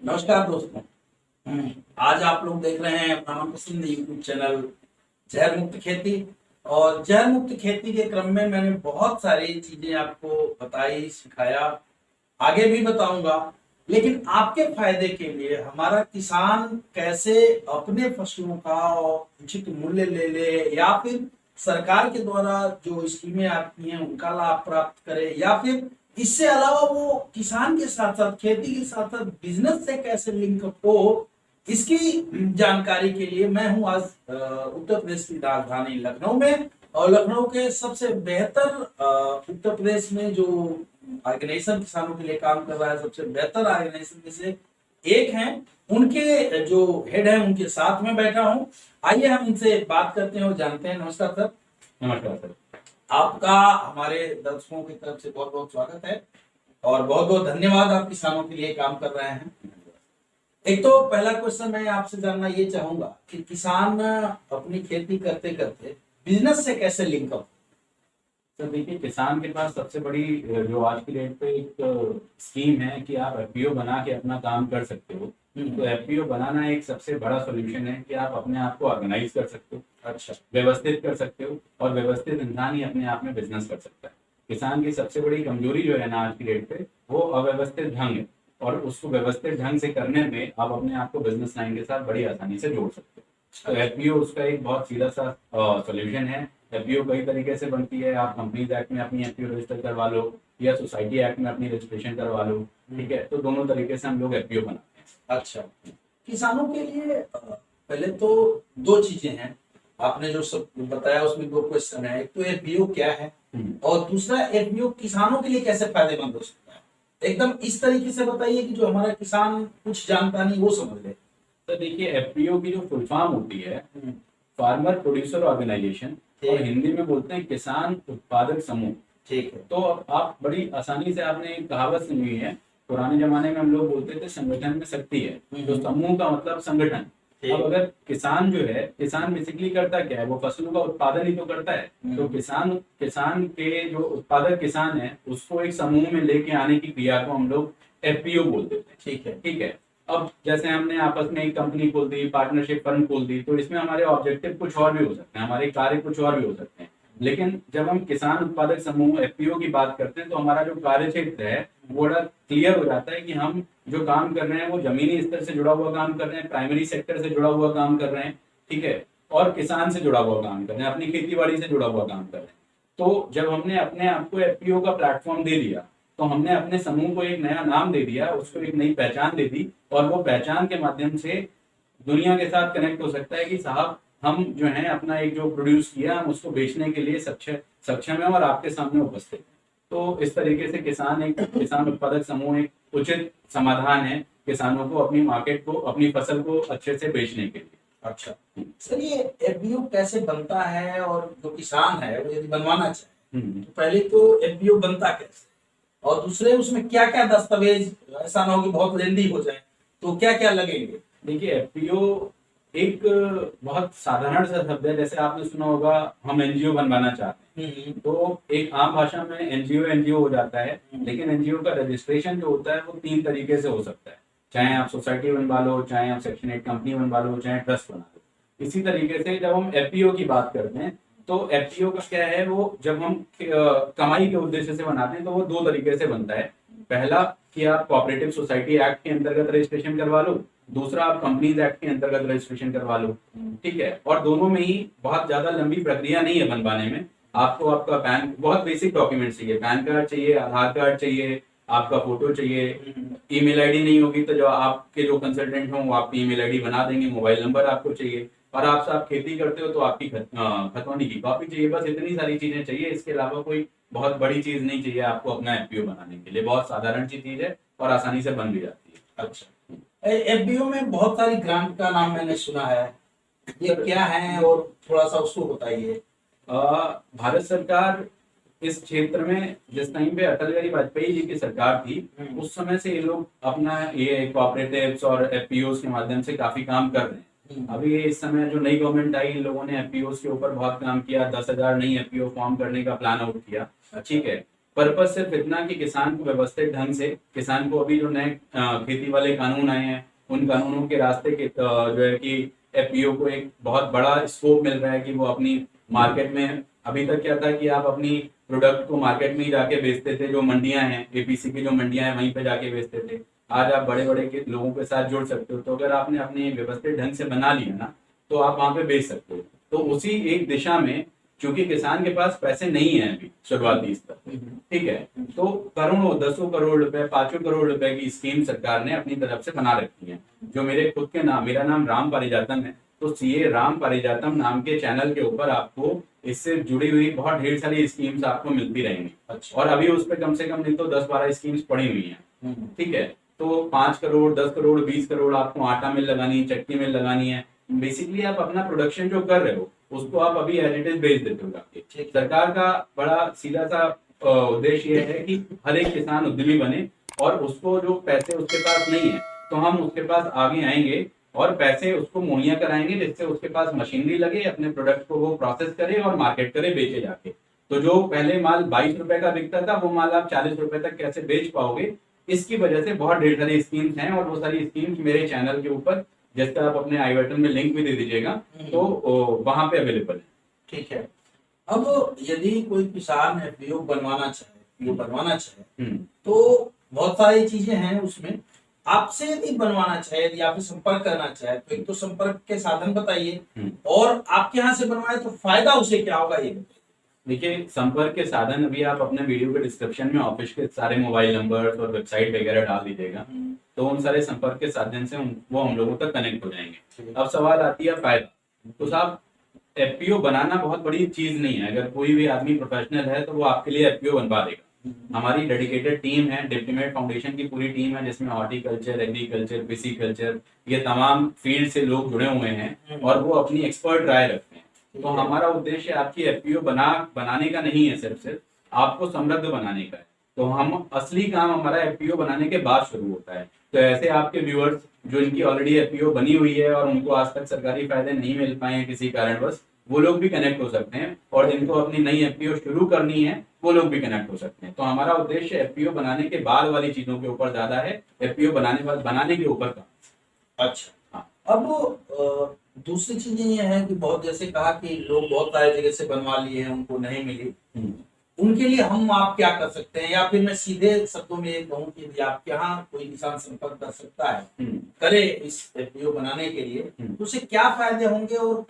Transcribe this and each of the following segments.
नमस्कार दोस्तों। आज आप लोग देख रहे हैं अपना मनपसंद यूट्यूब चैनल जहर मुक्त खेती। और जहर मुक्त खेती के क्रम में मैंने बहुत सारी चीजें आपको बताई, सिखाया, आगे भी बताऊंगा। लेकिन आपके फायदे के लिए हमारा किसान कैसे अपने फसलों का उचित मूल्य ले ले, या फिर सरकार के द्वारा जो स्कीमें आती हैं उनका लाभ प्राप्त करे, या फिर इससे अलावा वो किसान के साथ साथ, खेती के साथ साथ बिजनेस से कैसे लिंकअप हो, इसकी जानकारी के लिए मैं हूं आज उत्तर प्रदेश की राजधानी लखनऊ में। और लखनऊ के सबसे बेहतर उत्तर प्रदेश में जो ऑर्गेनाइजेशन किसानों के लिए काम कर रहा है, सबसे बेहतर ऑर्गेनाइजेशन में से एक है, उनके जो हेड है उनके साथ में बैठा हूं। आइए हम इनसे बात करते हैं और जानते हैं। नमस्कार सर। नमस्कार सर। आपका हमारे दर्शकों की तरफ से बहुत बहुत स्वागत है और बहुत बहुत धन्यवाद, आप किसानों के लिए काम कर रहे हैं। एक तो पहला क्वेश्चन मैं आपसे जानना ये चाहूंगा कि किसान अपनी खेती करते करते बिजनेस से कैसे लिंकअप। सर देखिए, किसान के पास सबसे बड़ी जो आज की डेट पे एक स्कीम है कि आप एफपीओ बना के अपना काम कर सकते हो। तो एफपीओ बनाना एक सबसे बड़ा सोल्यूशन है कि आप अपने आप को ऑर्गेनाइज कर सकते हो, अच्छा, व्यवस्थित कर सकते हो, और व्यवस्थित इंसान ही अपने आप में बिजनेस कर सकता है। किसान की सबसे बड़ी कमजोरी जो है ना आज की डेट पे, वो अव्यवस्थित ढंग है, और उसको व्यवस्थित ढंग से करने में आप अपने आप को बिजनेस लाइन के साथ बड़ी आसानी से जोड़ सकते हो। तो एफपीओ उसका एक बहुत सीधा सा सोल्यूशन है। एफपीओ कई तरीके से बनती है। आप कंपनीज एक्ट में अपनी एफपीओ रजिस्टर करवा लो, या सोसाइटी एक्ट में अपनी रजिस्ट्रेशन करवा लो। ठीक है, तो दोनों तरीके से हम लोग एफपीओ बनाते हैं। अच्छा, किसानों के लिए पहले तो दो चीजें हैं, आपने जो सब बताया उसमें दो क्वेश्चन है। एक तो एफपीओ क्या है और दूसरा एफपीओ किसानों के लिए कैसे फायदेमंद हो सकता है। एकदम इस तरीके से बताइए कि जो हमारा किसान कुछ जानता नहीं वो समझ ले। तो देखिए, एफपीओ की जो फुल फॉर्म होती है, फार्मर प्रोड्यूसर ऑर्गेनाइजेशन, और हिंदी में बोलते हैं किसान उत्पादक समूह। ठीक है। तो अब आप बड़ी आसानी से, आपने एक कहावत सुनी हुई है, पुराने जमाने में हम लोग बोलते थे संगठन में शक्ति है। तो समूह का मतलब संगठन। अब अगर किसान जो है, किसान बेसिकली करता क्या है, वो फसलों का उत्पादन ही तो करता है। तो किसान के जो उत्पादक किसान है, उसको एक समूह में लेके आने की क्रिया को हम लोग एफपीओ बोलते थे। ठीक है। ठीक है। अब जैसे हमने आपस में एक कंपनी खोल दी, पार्टनरशिप फर्म खोल दी, तो इसमें हमारे ऑब्जेक्टिव कुछ और भी हो सकते हैं, हमारे कार्य कुछ और भी हो सकते हैं। लेकिन जब हम किसान उत्पादक समूह एफपीओ की बात करते हैं, तो हमारा जो कार्य क्षेत्र है वो बड़ा क्लियर हो जाता है कि हम जो काम कर रहे हैं वो जमीनी स्तर से जुड़ा हुआ काम कर रहे हैं, प्राइमरी सेक्टर से जुड़ा हुआ काम कर रहे हैं। ठीक है, और किसान से जुड़ा हुआ काम कर रहे हैं, अपनी खेती बाड़ी से जुड़ा हुआ काम कर रहे हैं। तो जब हमने अपने आप को एफपीओ का प्लेटफॉर्म दे दिया, तो हमने अपने समूह को एक नया नाम दे दिया, उसको एक नई पहचान दे दी, और वो पहचान के माध्यम से दुनिया के साथ कनेक्ट हो सकता है कि साहब, हम जो है अपना एक जो प्रोड्यूस किया, हम उसको बेचने के लिए सक्षम है और आपके सामने उपस्थित है। तो इस तरीके से किसान उत्पादक समूह एक उचित समाधान है किसानों को अपनी मार्केट को, अपनी फसल को अच्छे से बेचने के लिए। अच्छा सर, ये एफपीओ कैसे बनता है और जो किसान है वो यदि बनवाना चाहे तो पहले तो एफपीओ बनता कैसे, और दूसरे उसमें क्या क्या दस्तावेज, ऐसा ना हो कि बहुत लेंदी हो जाए, तो क्या क्या लगेंगे। देखिए, एफपीओ एक बहुत साधारण सा शब्द है। जैसे आपने सुना होगा, हम एनजीओ बनवाना चाहते हैं, तो एक आम भाषा में एनजीओ हो जाता है। लेकिन एनजीओ का रजिस्ट्रेशन जो होता है वो 3 तरीके से हो सकता है। चाहे आप सोसाइटी बनवा लो, चाहे आप सेक्शन 8 कंपनी बनवा लो, चाहे ट्रस्ट बना लो। इसी तरीके से जब हम एफपीओ की बात करते हैं, तो एफपीओ का क्या है, वो जब हम कमाई के उद्देश्य से बनाते हैं तो वो 2 तरीके से बनता है। पहला कि आप कोऑपरेटिव सोसाइटी एक्ट के अंतर्गत रजिस्ट्रेशन करवा लो, दूसरा आप कंपनीज एक्ट के अंतर्गत रजिस्ट्रेशन करवा लो। ठीक है, और दोनों में ही बहुत ज्यादा लंबी प्रक्रिया नहीं है बनवाने में। आपको आपका पैन, बहुत बेसिक डॉक्यूमेंट चाहिए, पैन कार्ड चाहिए, आधार कार्ड चाहिए, आपका फोटो चाहिए, ईमेल आईडी नहीं होगी तो जो आपके जो कंसल्टेंट हो वो आपकी ईमेल आईडी बना देंगे, मोबाइल नंबर आपको चाहिए, और आप खेती करते हो तो आपकी खतौनी की कॉपी चाहिए। बस इतनी सारी चीजें चाहिए, इसके अलावा कोई बहुत बड़ी चीज नहीं चाहिए आपको अपना एफपीओ बनाने के लिए। बहुत साधारण सी चीज है और आसानी से बन भी जाती है। अच्छा, एफपीओ में बहुत सारी ग्रांट का नाम मैंने सुना है, ये क्या है और थोड़ा सा उसको बताइए। भारत सरकार इस क्षेत्र में, जिस टाइम पे अटल बिहारी वाजपेयी जी की सरकार थी, उस समय से ये लोग अपना ये कोऑपरेटिव्स और एफपीओ के माध्यम से काफी काम कर रहे हैं। अभी इस समय जो नई गवर्नमेंट आई, इन लोगों ने एफपीओ के ऊपर बहुत काम किया, 10,000 नई एफपीओ फॉर्म करने का प्लान आउट किया। ठीक है, पर्पज सिर्फ इतना कि किसान को व्यवस्थित ढंग से, किसान को अभी जो नए खेती वाले कानून आए हैं उन कानूनों के रास्ते के जो है कि एफपीओ को एक बहुत बड़ा स्कोप मिल रहा है कि वो अपनी मार्केट में, अभी तक क्या था कि आप अपनी प्रोडक्ट को मार्केट में ही जाके बेचते थे, जो मंडियां हैं एपीसी की जो मंडियां हैं वहीं पे जाके बेचते थे। आज आप बड़े बड़े के लोगों के साथ जुड़ सकते हो, तो अगर आपने अपनी व्यवस्थित ढंग से बना लिया ना तो आप वहां पे बेच सकते हो। तो उसी एक दिशा में, क्योंकि किसान के पास पैसे नहीं है अभी शुरुआती स्तर पे, ठीक है, तो करोड़ों, 10 करोड़ रुपए, 5 करोड़ रुपए की स्कीम सरकार ने अपनी तरफ से बना रखी है। जो मेरे खुद के नाम, मेरा नाम राम पारिजातम है, तो सीए राम पारिजातम नाम के चैनल के ऊपर आपको इससे जुड़ी हुई बहुत ढेर सारी स्कीम्स आपको मिलती रहेंगी। अच्छा। और अभी उस पर कम से कम नहीं तो 10-12 स्कीम्स पड़ी हुई हैं, ठीक है। तो 5 करोड़, 10 करोड़, 20 करोड़ आपको आटा मिल लगानी है, चक्की मिल लगानी है। बेसिकली आप अपना प्रोडक्शन जो कर रहे हो उसको आप अभी एज इट इज बेच देते हो जाके। सरकार का बड़ा सीधा सा उद्देश्य ये है कि हर एक किसान उद्यमी बने, और उसको जो पैसे उसके पास नहीं है तो हम उसके पास आगे आएंगे और पैसे उसको मुहैया कराएंगे, जिससे उसके पास मशीनरी लगे, अपने प्रोडक्ट को वो प्रोसेस करे और मार्केट करे, बेचे जाके। तो जो पहले माल 22 रुपए का बिकता था वो माल आप 40 रुपए तक कैसे बेच पाओगे, इसकी वजह से बहुत ढेर सारी स्कीम्स हैं। और वो सारी स्कीम्स मेरे चैनल के ऊपर, जिसका आप अपने आई बटन में लिंक भी दे दीजिएगा, तो वहां पे अवेलेबल है। ठीक है। अब यदि कोई किसान एफपीओ बनवाना चाहे तो बहुत सारी चीजें हैं उसमें। आपसे यदि बनवाना चाहे, यदि आपसे संपर्क करना चाहे, तो एक तो संपर्क के साधन बताइए, और आपके यहाँ से बनवाए तो फायदा उसे क्या होगा ये बताइए। देखिए, संपर्क के साधन अभी आप अपने वीडियो के डिस्क्रिप्शन में ऑफिस के सारे मोबाइल नंबर और वेबसाइट वगैरह डाल दीजिएगा, तो उन सारे संपर्क के साधन से वो हम लोगों तक कनेक्ट हो जाएंगे। अब सवाल आती है फायदा। तो साहब, एफपीओ बनाना बहुत बड़ी चीज नहीं है। अगर कोई भी आदमी प्रोफेशनल है तो वो आपके लिए एफपीओ बनवा देगा। हमारी डेडिकेटेड टीम है, डिप्टीमेट फाउंडेशन की पूरी टीम है, जिसमें हॉर्टिकल्चर, एग्रीकल्चर, पिसिकल्चर, ये तमाम फील्ड से लोग जुड़े हुए हैं और वो अपनी एक्सपर्ट राय रखते हैं। तो हमारा उद्देश्य आपकी एफपीओ बनाने का नहीं है, सिर्फ आपको समृद्ध बनाने का है। तो हम असली काम हमारा एफपीओ बनाने के बाद शुरू होता है। तो ऐसे आपके व्यूअर्स जो इनकी ऑलरेडी एफपीओ बनी हुई है और उनको आज तक सरकारी फायदे नहीं मिल पाए हैं किसी कारणवश, वो लोग भी कनेक्ट हो सकते हैं, और जिनको अपनी नई एफपीओ शुरू करनी है वो लोग भी कनेक्ट हो सकते हैं। तो हमारा उद्देश्य एफपीओ बनाने के बाद वाली चीजों के ऊपर ज्यादा है, एफपीओ बनाने के ऊपर का। अच्छा। हाँ। अब दूसरी चीजें ये है कि बहुत, जैसे कहा कि लोग बहुत सारे जगह से बनवा लिए हैं, उनको नहीं मिली, उनके लिए हम आप क्या कर सकते हैं? या फिर मैं सीधे शब्दों में ये कहूँ कि यदि आपके यहाँ कोई किसान संपर्क कर सकता है, करे इस एफपीओ बनाने के लिए, तो उसे क्या फायदे होंगे और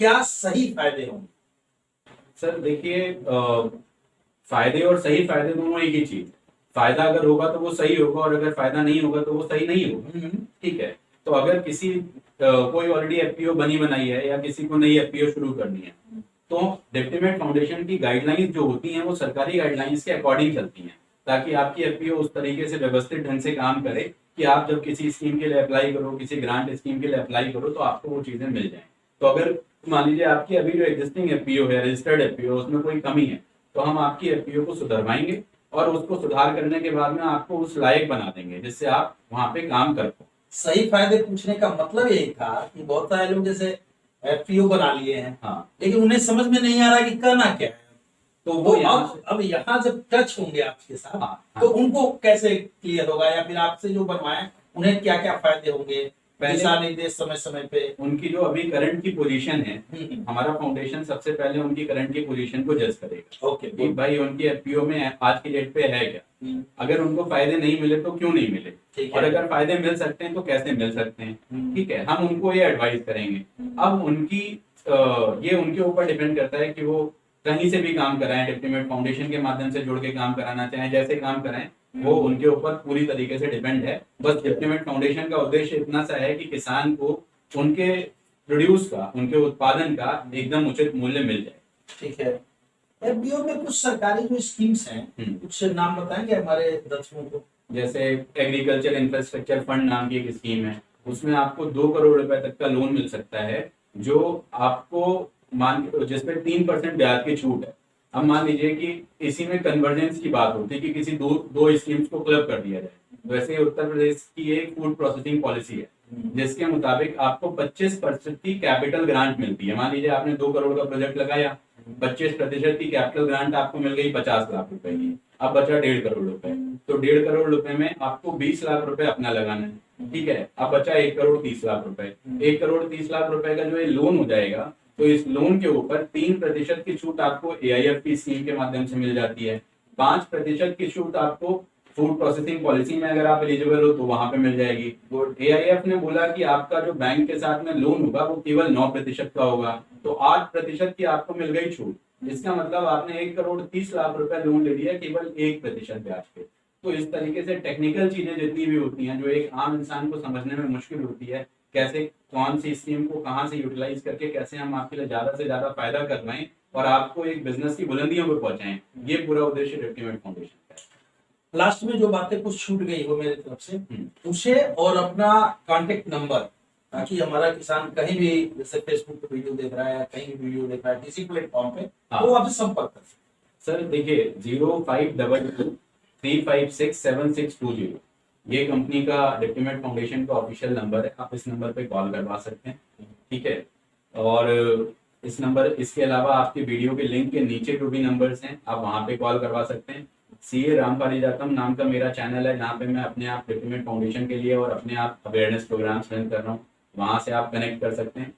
क्या सही फायदे होंगे? सर देखिए, फायदे और सही फायदे दोनों एक ही चीज। फायदा अगर होगा तो वो सही होगा, और अगर फायदा नहीं होगा तो वो सही नहीं होगा, ठीक है। तो अगर किसी कोई ऑलरेडी एफपीओ बनी बनाई है या किसी को नई एफपीओ शुरू करनी है, तो डिप्टीमेट फाउंडेशन की गाइडलाइंस जो होती हैं वो सरकारी गाइडलाइंस के अकॉर्डिंग चलती हैं, ताकि आपकी एफपीओ उस तरीके से व्यवस्थित ढंग से काम करे कि आप जब किसी स्कीम के लिए अप्लाई करो, किसी ग्रांट स्कीम के लिए अप्लाई करो, तो आपको वो चीजें मिल जाएं। तो अगर मान लीजिए आपकी अभी जो एग्जिस्टिंग एफपीओ है, रजिस्टर्ड एफपीओ, उसमें कोई कमी है, तो हम आपकी एफपीओ को सुधरवाएंगे और उसको सुधार करने के बाद में आपको उस लायक बना देंगे जिससे आप वहां पे काम कर पाओ। सही फायदे पूछने का मतलब यही था कि बहुत सारे लोग जैसे एफपीओ बना लिए हैं, हाँ, लेकिन उन्हें समझ में नहीं आ रहा कि करना क्या है। तो वो अब यहाँ जब टच होंगे आपके साथ, हाँ, तो उनको कैसे क्लियर होगा, या फिर आपसे जो बनवाए उन्हें क्या क्या फायदे होंगे? दिशा निर्देश समय समय पे उनकी जो अभी करंट की पोजीशन है, हमारा फाउंडेशन सबसे पहले उनकी करंट की पोजीशन को जज करेगा। ओके, कि भाई उनकी एफपीओ में आज की डेट पे है क्या, अगर उनको फायदे नहीं मिले तो क्यों नहीं मिले, और अगर फायदे मिल सकते हैं तो कैसे मिल सकते हैं, ठीक है, हम उनको ये एडवाइस करेंगे। अब उनकी ये उनके ऊपर डिपेंड करता है कि वो कहीं से भी काम कराएं, डिप्टीमेट फाउंडेशन के माध्यम से जुड़ के काम कराना चाहें, जैसे काम कराएं, वो उनके ऊपर पूरी तरीके से डिपेंड है। बस डिप्टीमेट फाउंडेशन का उद्देश्य इतना सा है कि किसान को उनके प्रोड्यूस का, उनके उत्पादन का एकदम उचित मूल्य मिल जाए। ठीक है। एफपीओ में कुछ सरकारी जो स्कीम्स हैं, कुछ नाम बताएंगे हमारे दर्शकों को? जैसे एग्रीकल्चर इंफ्रास्ट्रक्चर फंड नाम की एक स्कीम है, उसमें आपको 2 करोड़ रुपए तक का लोन मिल सकता है, जो आपको जिसपे 3% ब्याज की छूट है। अब मान लीजिए कि इसी में कन्वर्जेंस की बात होती है कि किसी दो स्कीम्स को क्लब कर दिया जाए। वैसे उत्तर प्रदेश की एक फूड प्रोसेसिंग पॉलिसी है, जिसके मुताबिक आपको 25% की कैपिटल ग्रांट मिलती है। मान लीजिए आपने 2 करोड़ का प्रोजेक्ट लगाया, 25% की कैपिटल ग्रांट आपको मिल गई 50 लाख रुपए की, अब बचा 1.5 करोड़ रुपए। तो 1.5 करोड़ रुपए में आपको 20 लाख रुपए अपना लगाना है, ठीक है। अब बचा 1 करोड़ 30 लाख रुपए। 1 करोड़ 30 लाख रुपए का जो ये लोन हो जाएगा, तो इस लोन के ऊपर 3% की छूट आपको AIF की स्कीम के माध्यम से मिल जाती है। 5% की छूट आपको फूड प्रोसेसिंग पॉलिसी में अगर आप एलिजिबल हो तो वहां पे मिल जाएगी। AIF ने बोला कि आपका जो बैंक के साथ में लोन होगा वो केवल 9% का होगा, तो 8% की आपको मिल गई छूट। इसका मतलब आपने 1 करोड़ 30 लाख रुपए लोन ले लिया केवल 1% ब्याज पे। तो इस तरीके से टेक्निकल चीजें जितनी भी होती हैं जो एक आम इंसान को समझने में मुश्किल होती है, कैसे कौन सी स्कीम को कहां से यूटिलाइज करके कैसे हम आपके लिए ज्यादा से ज्यादा फायदा करवाएं और आपको एक बिजनेस की बुलंदियों पर पहुंचाएं, ये पूरा उद्देश्य डिप्टीमेट फाउंडेशन का है। लास्ट में जो बातें कुछ छूट गई वो मेरी तरफ से उसे और अपना कांटेक्ट नंबर, ताकि हमारा किसान कहीं भी जैसे फेसबुक पे वीडियो देख रहा है, कहीं भी वीडियो देख रहा है किसी प्लेटफॉर्म पे, तो आपसे संपर्क कर सकते। सर देखिए 0522356760 ये कंपनी का डिप्टीमेट फाउंडेशन का ऑफिशियल नंबर है, आप इस नंबर पे कॉल करवा सकते हैं, ठीक है। और इस नंबर, इसके अलावा आपके वीडियो के लिंक के नीचे जो भी नंबर्स हैं आप वहां पे कॉल करवा सकते हैं। CA राम पारिजातम नाम का मेरा चैनल है, जहाँ पे मैं अपने आप डिप्टीमेट फाउंडेशन के लिए और अपने आप अवेयरनेस प्रोग्राम्स रन कर रहा हूँ, वहां से आप कनेक्ट कर सकते हैं।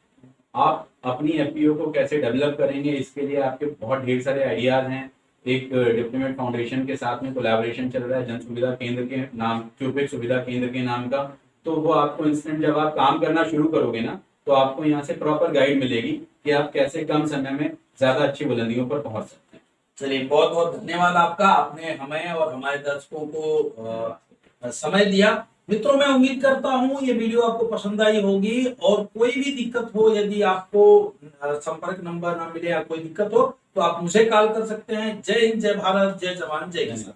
आप अपनी FPO को कैसे डेवलप करेंगे, इसके लिए आपके बहुत ढेर सारे आइडियाज हैं। एक डिप्टीमेट फाउंडेशन के साथ में कोलैबोरेशन चल रहा है जन सुविधा केंद्र के नाम, क्यूबिक सुविधा केंद्र के नाम का, तो वो आपको इंस्टेंट जब आप काम करना शुरू करोगे ना, तो आपको यहाँ से प्रॉपर गाइड मिलेगी कि आप कैसे कम समय में ज्यादा अच्छी बुलंदियों पर पहुंच सकते हैं। चलिए, बहुत बहुत धन्यवाद आपका, आपने हमें और हमारे दर्शकों को समय दिया। मित्रों, मैं उम्मीद करता हूं ये वीडियो आपको पसंद आई होगी, और कोई भी दिक्कत हो, यदि आपको संपर्क नंबर ना मिले या कोई दिक्कत हो, तो आप मुझे कॉल कर सकते हैं। जय हिंद, जय भारत, जय जवान, जय किसान।